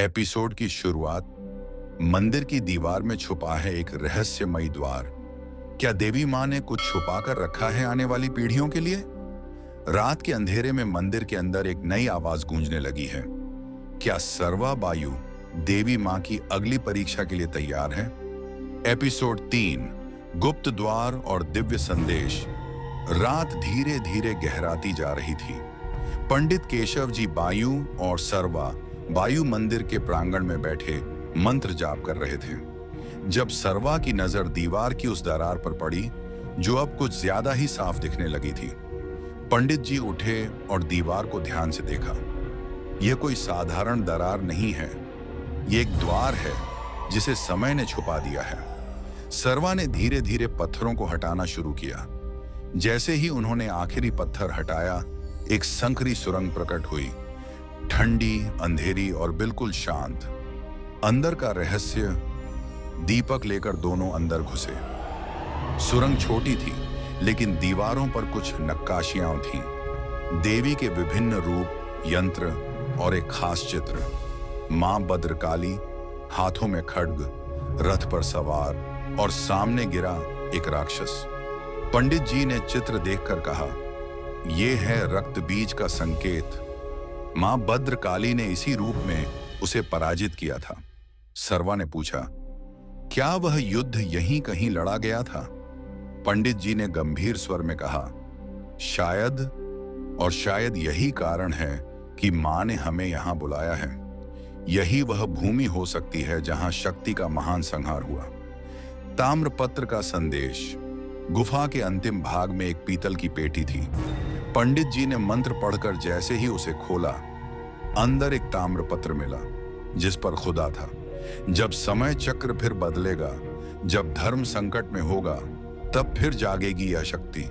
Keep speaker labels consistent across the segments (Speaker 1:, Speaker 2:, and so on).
Speaker 1: Episode की शुरुआत मंदिर की दीवार में छुपा है एक रहस्यमयी द्वार। क्या देवी माँ ने कुछ छुपा कर रखा है आने वाली पीढ़ियों के लिए? रात के अंधेरे में मंदिर के अंदर एक नई आवाज गूंजने लगी है। क्या सर्वा बायु देवी माँ की अगली परीक्षा के लिए तैयार है? एपिसोड 3 गुप्त द्वार और दिव्य संदेश। रात धीरे धीरे गहराती जा रही थी। पंडित केशव जी बायु और सर्वा बायु मंदिर के प्रांगण में बैठे मंत्र जाप कर रहे थे। जब सर्वा की नजर दीवार की उस दरार पर पड़ी जो अब कुछ ज्यादा ही साफ दिखने लगी थी, पंडित जी उठे और दीवार को ध्यान से देखा। यह कोई साधारण दरार नहीं है, यह एक द्वार है जिसे समय ने छुपा दिया है। सर्वा ने धीरे धीरे पत्थरों को हटाना शुरू किया। जैसे ही उन्होंने आखिरी पत्थर हटाया, एक संकरी सुरंग प्रकट हुई, ठंडी, अंधेरी और बिल्कुल शांत। अंदर का रहस्य। दीपक लेकर दोनों अंदर घुसे। सुरंग छोटी थी, लेकिन दीवारों पर कुछ नक्काशियां थीं। देवी के विभिन्न रूप, यंत्र और एक खास चित्र। मां भद्रकाली, हाथों में खड्ग, रथ पर सवार और सामने गिरा एक राक्षस। पंडित जी ने चित्र देखकर कहा, यह है रक्त बीज का संकेत। मां भद्रकाली ने इसी रूप में उसे पराजित किया था। सर्वा ने पूछा, क्या वह युद्ध यहीं कहीं लड़ा गया था? पंडित जी ने गंभीर स्वर में कहा, शायद, और शायद यही कारण है कि मां ने हमें यहां बुलाया है। यही वह भूमि हो सकती है जहां शक्ति का महान संहार हुआ। ताम्रपत्र का संदेश। गुफा के अंतिम भाग में एक पीतल की पेटी थी। पंडित जी ने मंत्र पढ़कर जैसे ही उसे खोला, अंदर एक ताम्रपत्र मिला जिस पर खुदा था, जब समय चक्र फिर बदलेगा, जब धर्म संकट में होगा, तब फिर जागेगी यह शक्ति।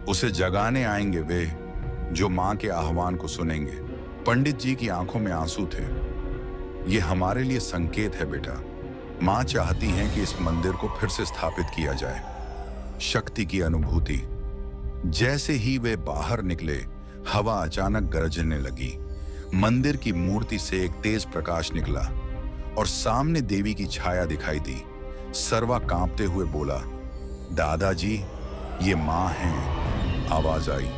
Speaker 1: उसे जगाने आएंगे वे जो मां के आह्वान को सुनेंगे। पंडित जी की आंखों में आंसू थे। ये हमारे लिए संकेत है बेटा। मां चाहती हैं कि इस मंदिर को फिर से स्थापित किया जाए। शक्ति की अनुभूति। जैसे ही वे बाहर निकले, हवा अचानक गरजने लगी। मंदिर की मूर्ति से एक तेज प्रकाश निकला और सामने देवी की छाया दिखाई दी। सर्वा कांपते हुए बोला, दादाजी, ये मां है। आवाज आई,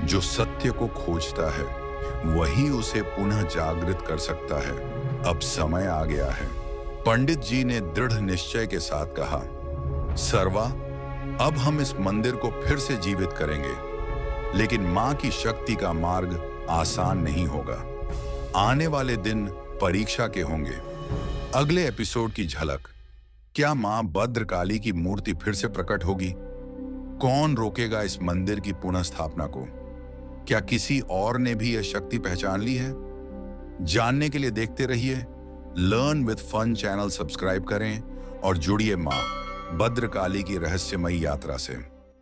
Speaker 1: जो सत्य को खोजता है वही उसे पुनः जागृत कर सकता है। अब समय आ गया है। पंडित जी ने दृढ़ निश्चय के साथ कहा, सर्वा, अब हम इस मंदिर को फिर से जीवित करेंगे, लेकिन मां की शक्ति का मार्ग आसान नहीं होगा। आने वाले दिन परीक्षा के होंगे। अगले एपिसोड की झलक। क्या मां भद्रकाली की मूर्ति फिर से प्रकट होगी? कौन रोकेगा इस मंदिर की पुनः स्थापना को? क्या किसी और ने भी यह शक्ति पहचान ली है? जानने के लिए देखते रहिए learn with fun channel. Subscribe करें और जुड़िए मां भद्रकाली की रहस्यमयी यात्रा से।